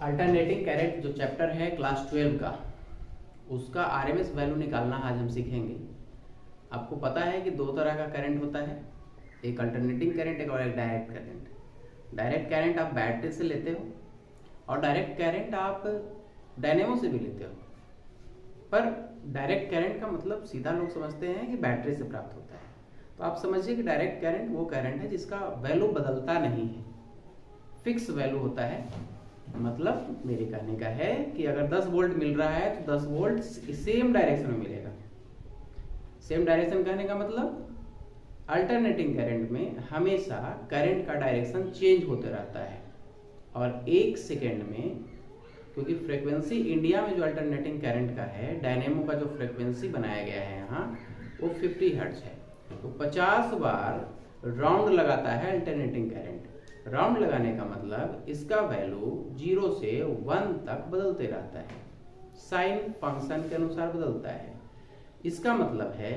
Alternating current जो chapter है class 12 का, उसका आरएमएस वैल्यू निकालना आज हम सीखेंगे। आपको पता है कि दो तरह का करंट होता है, एक अल्टरनेटिंग करंट एक और एक डायरेक्ट करंट। डायरेक्ट करंट आप बैटरी से लेते हो और डायरेक्ट करंट आप डायनेमो से भी लेते हो। पर डायरेक्ट करंट का मतलब सीधा लोग समझते हैं कि बैटरी से प्राप्त होता है। तो आप समझिए कि डायरेक्ट करंट वो करंट है जिसका वैल्यू बदलता नहीं है, फिक्स वैल्यू होता है। मतलब मेरे कहने का है कि अगर 10 वोल्ट मिल रहा है तो 10 वोल्ट सेम डायरेक्शन में मिलेगा। सेम डायरेक्शन कहने का मतलब अल्टरनेटिंग करंट में हमेशा करंट का डायरेक्शन चेंज होते रहता है और एक सेकेंड में, क्योंकि फ्रीक्वेंसी इंडिया में जो अल्टरनेटिंग करंट का है, डायनेमो का जो फ्रीक्वेंसी बनाया गया है यहाँ, वो 50 हर्ट्ज है। तो 50 बार राउंड लगाता है अल्टरनेटिंग करंट। राउंड लगाने का मतलब इसका वैल्यू 0 से 1 तक बदलते रहता है, साइन फंक्शन के अनुसार बदलता है। इसका मतलब है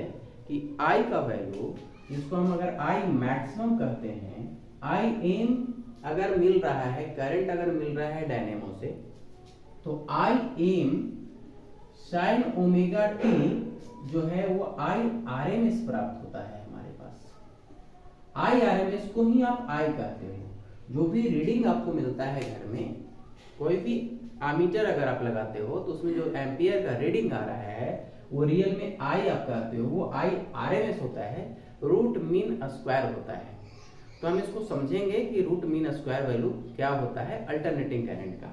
कि I का वैल्यू, जिसको हम अगर I मैक्सिमम कहते हैं, I एम अगर मिल रहा है, करंट अगर मिल रहा है डायनेमो से, तो I m sine omega t जो है वो I RMS प्राप्त होता है हमारे पास। I RMS को ही आप I कहते हो। जो भी रीडिंग आपको मिलता है घर में, कोई भी एमीटर अगर आप लगाते हो तो उसमें जो एम्पियर का रीडिंग आ रहा है वो रियल में I आप कहते हो, वो I RMS होता है, रूट मीन स्क्वायर होता है। तो हम इसको समझेंगे कि रूट मीन स्क्वायर वैल्यू क्या होता है अल्टरनेटिंग करंट का।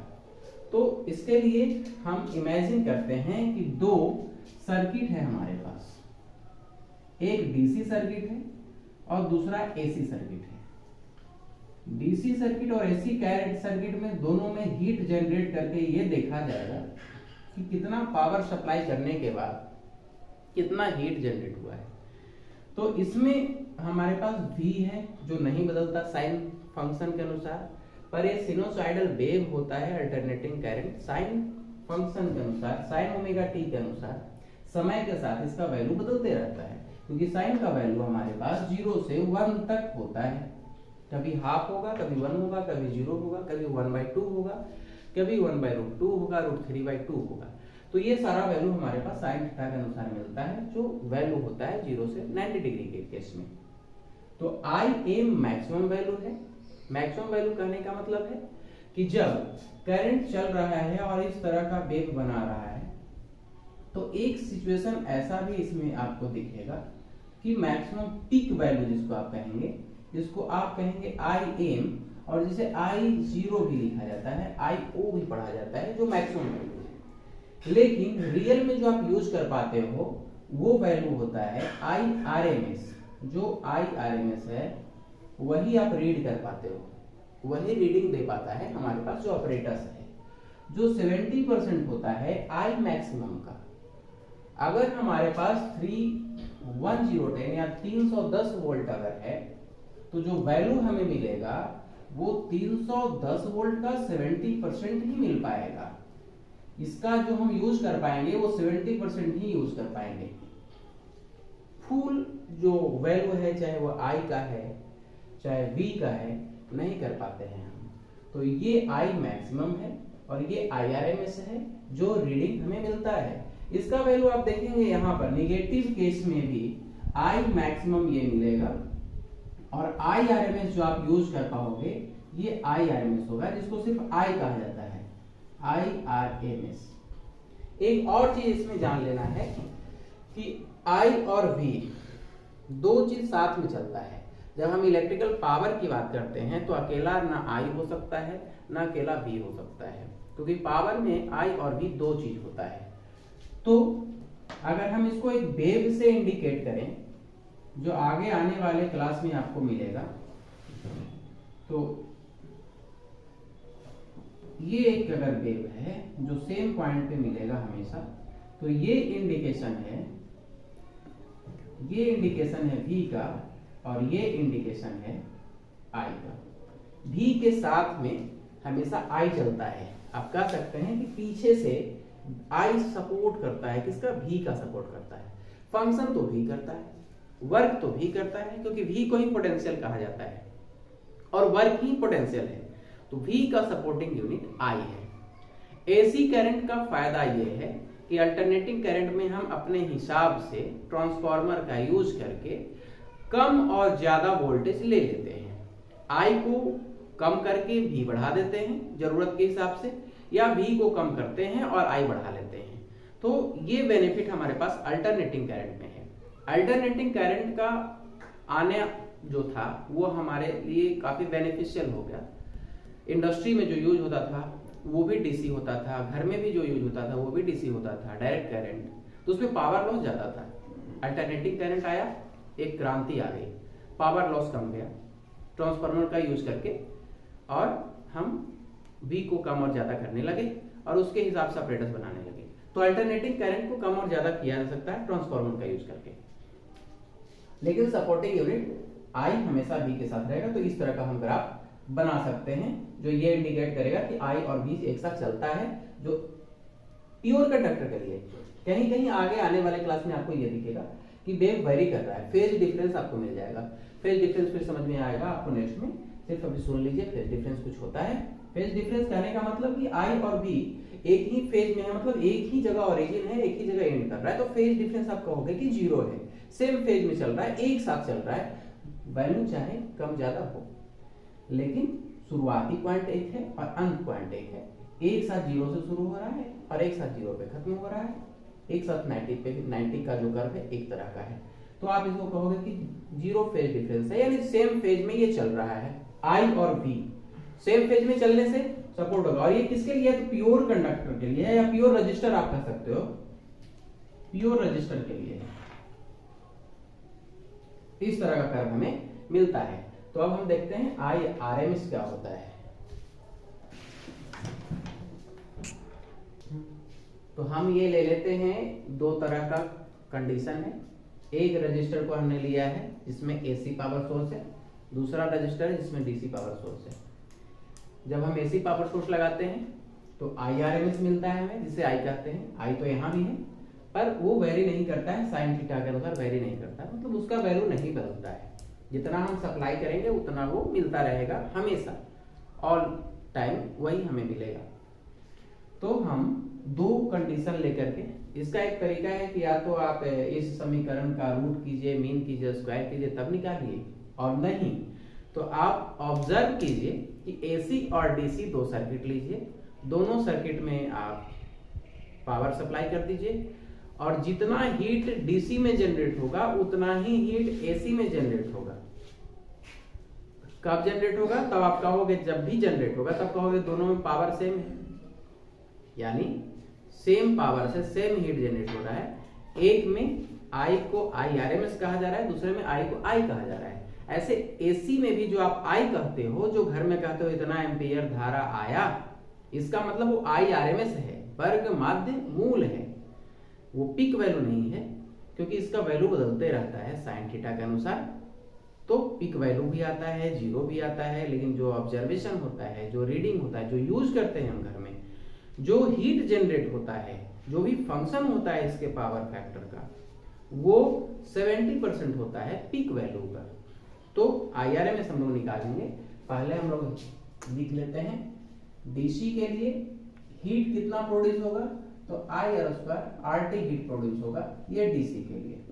तो इसके लिए हम इमेजिन करते हैं कि दो सर्किट है हमारे पास, एक डीसी सर्किट है और दूसरा एसी सर्किट है। डीसी सर्किट और एसी सर्किट में दोनों में हीट जनरेट करके ये देखा जाएगा कि कितना पावर सप्लाई करने के बाद कितना हीट जनरेट हुआ है। तो इसमें हमारे पास V है जो नहीं बदलता साइन फंक्शन के अनुसार, पर ये सिनोसाइडल वेव होता है अल्टरनेटिंग करंट साइन फंक्शन के अनुसार, साइन ओमेगा टी के अनुसार। समय के साथ इसका वैल्यू बदलते रहता है, क्योंकि साइन का वैल्यू हमारे पास 0 से 1 तक होता है। कभी हाफ होगा, कभी 1 होगा, कभी 0 होगा, कभी 1/2 होगा, कभी 1/√2 होगा, √3/2 होगा। तो ये सारा वैल्यू हमारे पास साइन थीटा के अनुसार मिलता है, जो वैल्यू होता है 0 से 90 डिग्री के केस में। तो I एम मैक्सिमम वैल्यू है। मैक्सिमम वैल्यू कहने का मतलब है कि जब करंट चल रहा है और इस तरह का वेव बना रहा है, तो एक सिचुएशन ऐसा भी इसमें आपको दिखेगा कि मैक्सिमम पीक वैल्यू जिसको आप कहेंगे I एम, और जिसे I0 भी लिखा जाता है, IO भी पढ़ा जाता है, जो मैक्सिमम वैल्यू है। लेकिन रियल में जो आप यूज कर पाते हो वो वैल्यू होता है I RMS। जो I RMS है वही आप रीड कर पाते हो, वही रीडिंग दे पाता है हमारे पास जो ऑपरेटर्स है। जो 70% होता है I मैक्सिमम का। अगर हमारे पास 31010 या 310 वोल्ट अगर है, तो जो वैल्यू हमें मिलेगा वो 310 वोल्ट का 70% ही मिल पाएगा। इसका जो हम यूज कर पाएंगे वो 70% ही यूज कर पाएंगे। फुल जो वैल्यू है, चाहे वो I का है चाहे V का है, नहीं कर पाते हैं हम। तो ये I मैक्सिमम है और ये I RMS है जो रीडिंग हमें मिलता है। इसका वैल्यू आप देखेंगे यहाँ पर निगेटिव केस में भी I मैक्सिमम ये मिलेगा और I RMS जो आप यूज कर पाओगे ये I RMS होगा, जिसको सिर्फ I कहा जाता है, I RMS। एक और चीज इसमें जान लेना है कि I और V दो चीज साथ में चलता है। जब हम इलेक्ट्रिकल पावर की बात करते हैं तो अकेला ना I हो सकता है ना अकेला V हो सकता है, क्योंकि पावर में I और V दो चीज होता है। तो अगर हम इसको एक वेव से इंडिकेट करें, जो आगे आने वाले क्लास में आपको मिलेगा, तो ये एक अगर वेव है जो सेम पॉइंट पे मिलेगा हमेशा, तो ये इंडिकेशन है V का और ये इंडिकेशन है I का। V के साथ में हमेशा I चलता है। आप कह सकते हैं कि पीछे से I सपोर्ट करता है, किसका? V का सपोर्ट करता है। फंक्शन तो V करता है, वर्क तो V करता है, क्योंकि V को ही पोटेंशियल कहा जाता है और वर्क ही पोटेंशियल है। तो V का सपोर्टिंग यूनिट I है। एसी करंट का फायदा ये है कि अल्टरनेटिंग करंट में हम अपने हिसाब से ट्रांसफार्मर का यूज करके कम और ज्यादा वोल्टेज ले लेते हैं। आई को कम करके भी बढ़ा देते हैं जरूरत के हिसाब से, या वी को कम करते हैं और आई बढ़ा लेते हैं। तो ये बेनिफिट हमारे पास अल्टरनेटिंग करंट में है। अल्टरनेटिंग करंट का आने जो था वो हमारे लिए काफी बेनिफिशियल हो गया। इंडस्ट्री में जो यूज होता था वो भी डीसी होता था, घर में भी जो यूज होता था वो भी डीसी होता था, डायरेक्ट करंट, तो उसमें पावर लॉस ज्यादा था। अल्टरनेटिंग करंट आया, एक क्रांति आ गई, पावर लॉस कम गया ट्रांसफार्मर का यूज करके, और हम वी को कम और ज्यादा करने लगे और उसके हिसाब से ऑपरेटर्स बनाने लगे। तो अल्टरनेटिंग करंट को कम और ज्यादा किया जा सकता है ट्रांसफार्मर का यूज करके, लेकिन सपोर्टिंग यूनिट आई हमेशा वी के साथ रहेगा। तो इस तरह का हम ग्राफ बना सकते हैं जो ये इंडिकेट करेगा कि आई और वी एक साथ चलता है, जो प्योर कंडक्टर के लिए। कहीं कहीं आगे आने वाले क्लास में आपको ये दिखेगा कि वेव वेरी कर रहा है, फेज डिफरेंस आपको मिल जाएगा। फेज डिफरेंस फिर समझ में आएगा आपको नेक्स्ट में, सिर्फ अभी सुन लीजिए फेज डिफरेंस कुछ होता है। फेज डिफरेंस कहने का मतलब कि आई और वी एक ही फेज में है, मतलब एक ही जगह ओरिजिन है, एक ही जगह एंड कर रहा है, तो फेज डिफरेंस आप कहोगे कि जीरो है, सेम फेज में चल रहा है, एक साथ चल रहा है, वैल्यू चाहे कम ज्यादा हो, लेकिन शुरुआती पॉइंट एक है और अंत पॉइंट एक है। एक साथ जीरो से शुरू हो रहा है और एक साथ जीरो पे खत्म हो रहा है, एक साथ 90 पे, 90 का जो कर्व है एक तरह का है। तो आप इसको कहोगे कि जीरो फेज डिफरेंस है, यानी सेम फेज में ये चल रहा है। आई और वी सेम फेज में चलने से सपोर्ट होगा। और ये किसके लिए है? तो प्योर कंडक्टर के लिए है, या प्योर रजिस्टर आप कह सकते हो, प्योर रजिस्टर के लिए है। इस तरह का कर्व हमें मिलता है। तो अब हम देखते हैं आई आरएमएस क्या होता है। तो हम ये ले लेते हैं, दो तरह का कंडीशन है। एक रजिस्टर को हमने लिया है जिसमें एसी पावर सोर्स है, दूसरा रजिस्टर है जिसमें डीसी पावर सोर्स है। जब हम एसी पावर सोर्स लगाते हैं तो आई आरएमएस मिलता है हमें, जिसे आई कहते हैं। आई तो यहाँ भी है पर वो वेरी नहीं करता है, साइन थीटा के अनुसार वेरी नहीं करता, मतलब उसका वैल्यू नहीं बदलता है। जितना हम सप्लाई करेंगे उतना वो मिलता रहेगा हमेशा, ऑल टाइम वही हमें मिलेगा। तो हम दो कंडीशन लेकर के, इसका एक तरीका है कि या तो आप इस समीकरण का रूट कीजिए, मीन कीजिए, स्क्वायर कीजिए, तब निकालिए, और नहीं तो आप ऑब्जर्व कीजिए कि एसी और डीसी दो सर्किट लीजिए, दोनों सर्किट में आप पावर सप्लाई कर दीजिए, और जितना हीट डीसी में जनरेट होगा उतना ही हीट एसी में जनरेट होगा। कब जनरेट होगा? तब आप कहोगे, जब भी जनरेट होगा तब कहोगे दोनों में पावर सेम है, यानी सेम पावर से सेम हीट जनरेट हो रहा है। एक में आई को आई आरएमएस कहा जा रहा है, दूसरे में आई को आई कहा जा रहा है। ऐसे एसी में भी जो आप आई कहते हो, जो घर में कहते हो इतना एम्पियर धारा आया, इसका मतलब वो आई आरएमएस है, वर्ग माध्य मूल है, वो पीक वैल्यू नहीं है, क्योंकि इसका वैल्यू बदलते रहता है साइन थीटा के अनुसार। तो पीक वैल्यू भी आता है, जीरो भी आता है, लेकिन जो ऑब्जर्वेशन होता है, जो रीडिंग होता है, जो यूज करते हैं हम घर में, जो हीट जनरेट होता है, जो भी फंक्शन होता है इसके पावर फैक्टर का, वो 70% होता है पीक वैल्यू का। तो आईआरएमएस हम लोग निकालेंगे। पहले हम लोग लिख लेते हैं डीसी के लिए हीट कितना प्रोड्यूस होगा, तो I R square RT heat produce होगा, ये डीसी के लिए,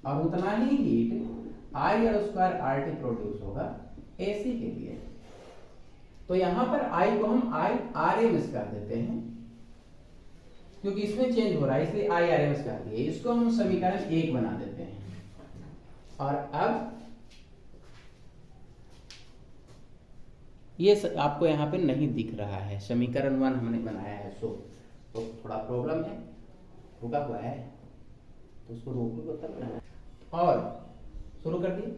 और उतना ही heat I R square RT produce होगा एसी के लिए। तो यहां पर आई को हम आई आरएमएस कर देते हैं, क्योंकि इसमें चेंज हो रहा है इसलिए आई आरएमएस कर दिए। इसको हम समीकरण 1 बना देते हैं। और अब ये आपको यहाँ पे नहीं दिख रहा है, समीकरण 1 हमने बनाया है, सो तो थोड़ा प्रॉब्लम है, रुका हुआ है, तो उसको रोको तब बनाना है। और शुरू कर दिए,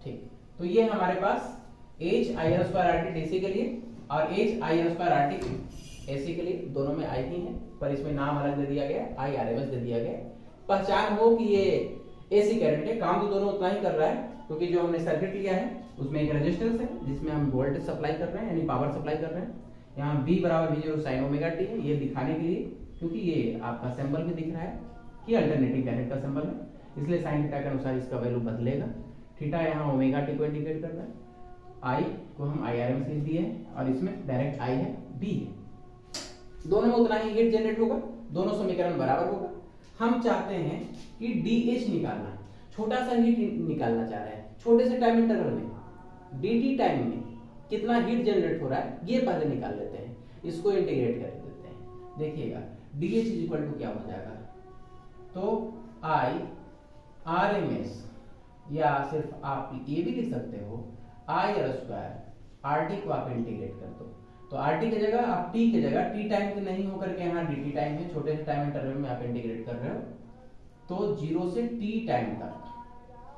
ठीक। तो ये हमारे पास H I R square R T DC के लिए और H I R square R T AC के लिए, दोनों में आई ही है, पर इसमें नाम अलग दे दिया गया, आई आरएमएस दे दिया गया। पहचान हो कि ये एसी करंट है, काम तो दोनों उतना ही कर रहा है, क्योंकि जो हमने सर्किट लिया है उसमें एक रेजिस्टेंस है जिसमें हम वोल्टेज सप्लाई कर रहे हैं, यानी पावर सप्लाई कर रहे हैं। यहाँ V बराबर V0 साइन ओमेगा टी है, ये दिखाने के लिए, क्योंकि ये आपका सिंबल भी दिख रहा है कि अल्टरनेटिंग करंट का सिंबल है, इसलिए साइन थीटा के अनुसार इसका वैल्यू बदलेगा। थीटा यहाँ ओमेगा टी को इंडिकेट कर रहा है, आई को हम आई आर एम लिख दिए हैं, और इसमें डायरेक्ट आई है, बी है, दोनों में उतना ही हीट जनरेट होगा, दोनों समीकरण बराबर होगा। हम चाहते हैं कि DH निकालना, छोटा सा हीट निकालना चाह रहे हैं, छोटे से टाइम इंटरवल में dt टाइम में कितना हीट जनरेट हो रहा है ये पहले निकाल लेते हैं, इसको इंटीग्रेट कर देते हैं। देखिएगा DH इक्वल टू क्या हो जाएगा, तो I RMS, या सिर्फ आप ये भी लिख सकते हो I² RT को आप इंटीग्रेट कर दो, तो RT की जगह आप T की जगह T टाइम के नहीं होकर के यहाँ dt टाइम में छोटे से टाइम इंटरवल में आप इंटीग्रेट कर रहे हो, तो 0 से T टाइम तक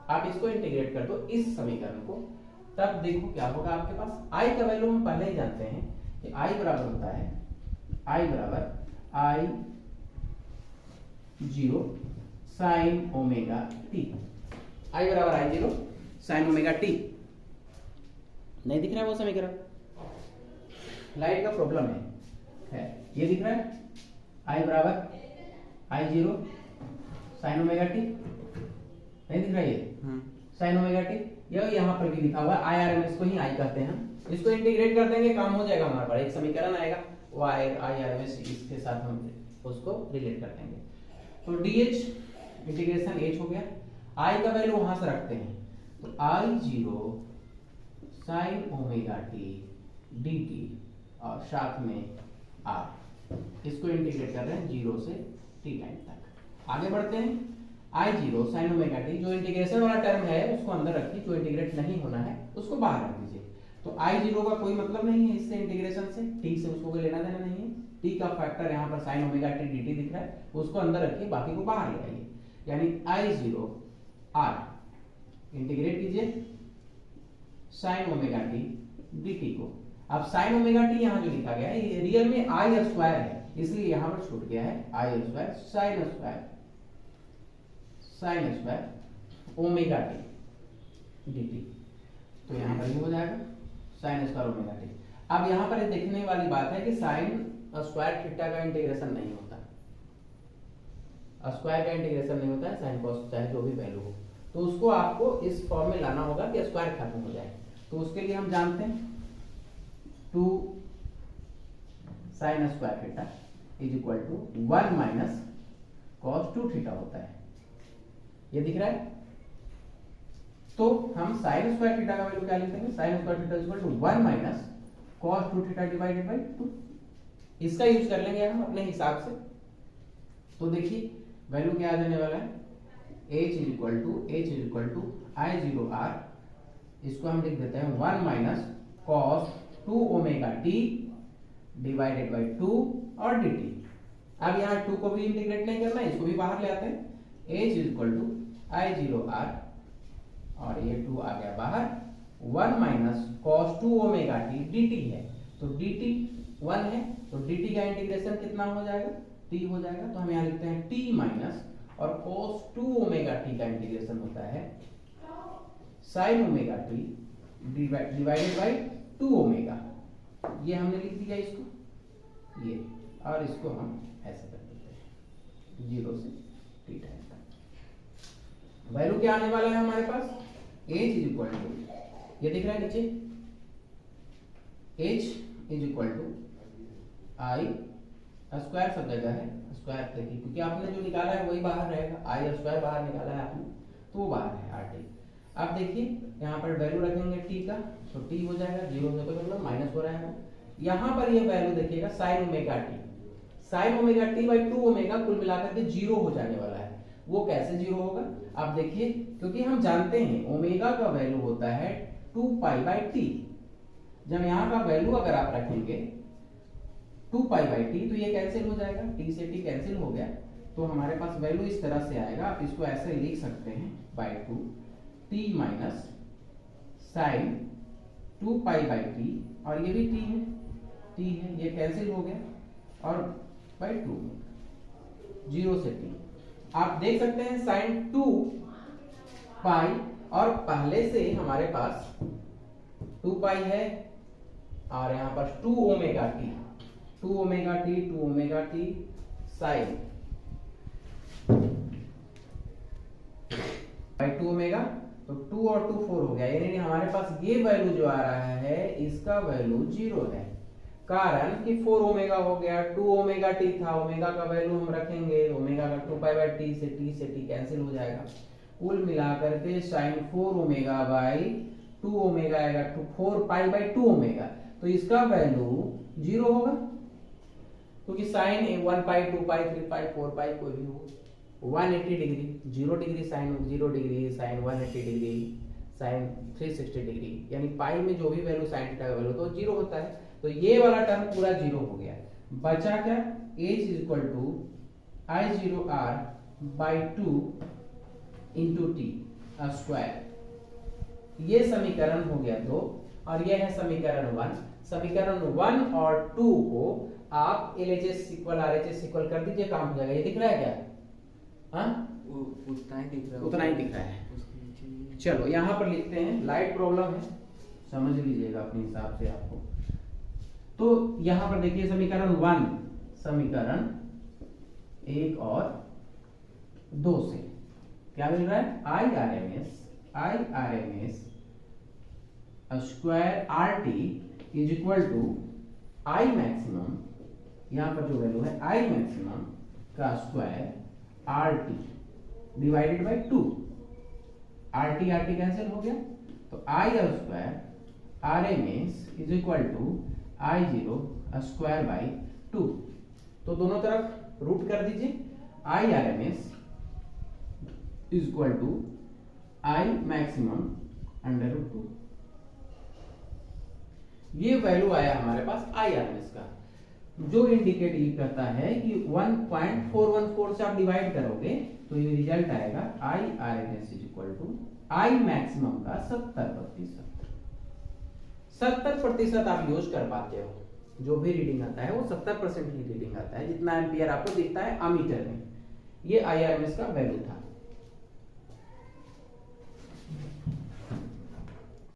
आप इसको इंटीग्रेट कर दो इस समीकरण को, तब देखो क्या होगा आपके पास। I का वैल्यू हम पहले ही जानते हैं कि I बराबर होता है I बराबर I0 sin omega t, I बराबर I0 sin ओमेगा t। नहीं दिख रहा है वो समीकरण, लाइट का प्रॉब्लम है, ये दिख रहा है I बराबर I0 sin ओमेगा t, नहीं दिख रहा है ये sin ओमेगा t, यह यहाँ पर भी लिखा हुआ है IRMS को ही I कहते हैं। इसको इंटीग्रेट कर देंगे, काम हो जाएगा हमारे पास, एक समीकरण आएगा वो IRMS, इसके साथ हम उसको रिलेट कर देंगे। तो DH इंटीग्रेशन H हो गया, I का वैल्यू वहां से रखते हैं, तो I0 sin omega t dt और साथ में R, इसको इंटीग्रेट कर रहे हैं 0 से t टाइम तक। आगे बढ़ते हैं, I0 sin ओमेगा t, जो इंटीग्रेशन वाला टर्म है उसको अंदर रखिए, जो इंटीग्रेट नहीं होना है उसको बाहर रख दीजिए। तो I0 का कोई मतलब नहीं है इससे, इंटीग्रेशन से t से उसको कोई लेना देना नहीं है, t का फैक्टर यहाँ पर sin ओमेगा t dt दिख रहा है, उसको अंदर रखिए, बाकी को बाहर ले आइए, यानी I0 R इंटीग्रेट कीजिए sin ओमेगा t dt को। अब sin ओमेगा t यहाँ जो लिखा गया है ये रियल में I² है, इसलिए यहाँ पर छूट गया है I² sin² omega t dt, तो यहाँ पर ये हो जाएगा sin² ओमेगा t। अब यहाँ पर देखने वाली बात है कि sin² थीटा का इंटीग्रेशन नहीं होता, स्क्वायर का इंटीग्रेशन नहीं होता है, sin cos चाहे जो भी वैल्यू हो, तो उसको आपको इस फॉर्म में लाना होगा कि स्क्वायर खत्म हो जाए। तो उसके लिए हम जानते हैं 2 sin² theta is equal to 1 minus cos 2 theta होता है, ये दिख रहा है। तो हम sin² थीटा का वैल्यू क्या लिखेंगे, sin² theta is equal to 1 minus cos 2 theta divided by 2, इसका यूज कर लेंगे हम अपने हिसाब से। तो देखिए वैल्यू क्या आ जाने वाला है, h is equal to I0R, इसको हम लिख देते हैं 1 minus cos 2 omega t divided by 2 और dt। अब यहाँ 2 को भी इंटीग्रेट नहीं करना है, इसको भी बाहर ले आते हैं, h is equal to I0R और ये 2 आ गया बाहर, 1 minus cos 2 omega t dt है, तो dt 1 है, तो dt का इंटीग्रेशन कितना हो जाएगा, t हो जाएगा। तो हम यहाँ लिखते हैं t माइनस, और cos 2 ओमेगा t का इंटीग्रेशन होता है sin omega t divided by 2 omega, ये हमने लिख दिया इसको, ये, और इसको हम ऐसे कर देते हैं 0 से t टाइम तक। वैल्यू क्या आने वाला है हमारे पास, h इज इक्वल टू, ये दिख रहा है नीचे, h is equal to I square सब जगह है, स्क्वायर देखिए क्योंकि आपने जो निकाला है वही बाहर रहेगा, I² बाहर निकाला है आपने तो वो बाहर है RT। अब देखिए यहाँ पर वैल्यू रखेंगे t का, तो t हो जाएगा 0 से कोई मतलब माइनस हो रहा है, यहाँ पर ये वैल्यू देखिएगा sin omega t by 2 omega कुल मिलाकर के 0 हो जाने वाला है। वो कैसे 0 होगा, आप देखिए क्योंकि हम जानते हैं ओमेगा का वैल्यू होता है 2 पाई बाई t, जब यहाँ का वैल्यू अगर आप रखेंगे 2 पाई बाई t तो ये कैंसिल हो जाएगा, t से t कैंसिल हो गया, तो हमारे पास वैल्यू इस तरह से आएगा। आप इसको ऐसे लिख सकते हैं by 2 t minus sine 2 pi by t, और ये भी t है, ये कैंसिल हो गया, और बाई 2 0 से t। आप देख सकते हैं साइन 2 पाई, और पहले से हमारे पास 2 पाई है, और यहाँ पर 2 omega t sine by 2 omega, तो 2 और 2 4 हो गया, यानी हमारे पास ये वैल्यू जो आ रहा है इसका वैल्यू 0 है। कारण कि 4 ओमेगा हो गया, 2 ओमेगा टी था, ओमेगा का वैल्यू हम रखेंगे, ओमेगा का 2 पाई बाई टी से टी कैंसिल हो जाएगा, कुल मिलाकर के साइन 4 ओमेगा बाई 2 ओमेगा आएगा, 4 पाई बाई 2 ओमेगा, तो इसका वैल्यू 0 होगा, क्योंकि साइन 1 पाई 2 पाई 3 पाई 4 पाई कोई भी हो, 180 degree, 0 degree sine 0 degree, sine 180 degree, sine 360 degree, यानी पाई में जो भी वैल्यू साइन थीटा का वैल्यू तो 0 होता है, तो ये वाला टर्म पूरा 0 हो गया। बचा क्या, h is equal to I 0 R by 2 into T square, ये समीकरण हो गया 2 और ये है समीकरण 1। समीकरण 1 और 2 को आप LHS इक्वल RHS इक्वल कर दीजिए, काम हो जाएगा। ये दिख रहा है क्या? हाँ, उतना ही दिख रहा है, उतना ही दिख रहा है। चलो यहाँ पर लिखते हैं, लाइट प्रॉब्लम है, समझ लीजिएगा अपने हिसाब से आपको। तो यहाँ पर देखिए समीकरण 1, समीकरण 1 और 2 से क्या मिल रहा है, I R M S square R T is equal to I maximum, यहाँ पर जो वैल्यू है आई मैक्सिमम का square R T divided by 2, R T cancel हो गया, तो I R square R M S is equal to I 0 square by 2, तो दोनों तरफ रूट कर दीजिए, I R M S is equal to I maximum under root 2, ये value आया हमारे पास आई आर एम एस का, जो इंडिकेट ये करता है कि 1.414 से आप डिवाइड करोगे तो ये रिजल्ट आएगा I R M S is equal to I maximum का 70%। 70% आप यूज कर पाते हो, जो भी रीडिंग आता है वो 70% ही रीडिंग आता है, जितना एम्पियर आपको दिखता है अमीटर में। ये आई आर एम एस का वैल्यू था।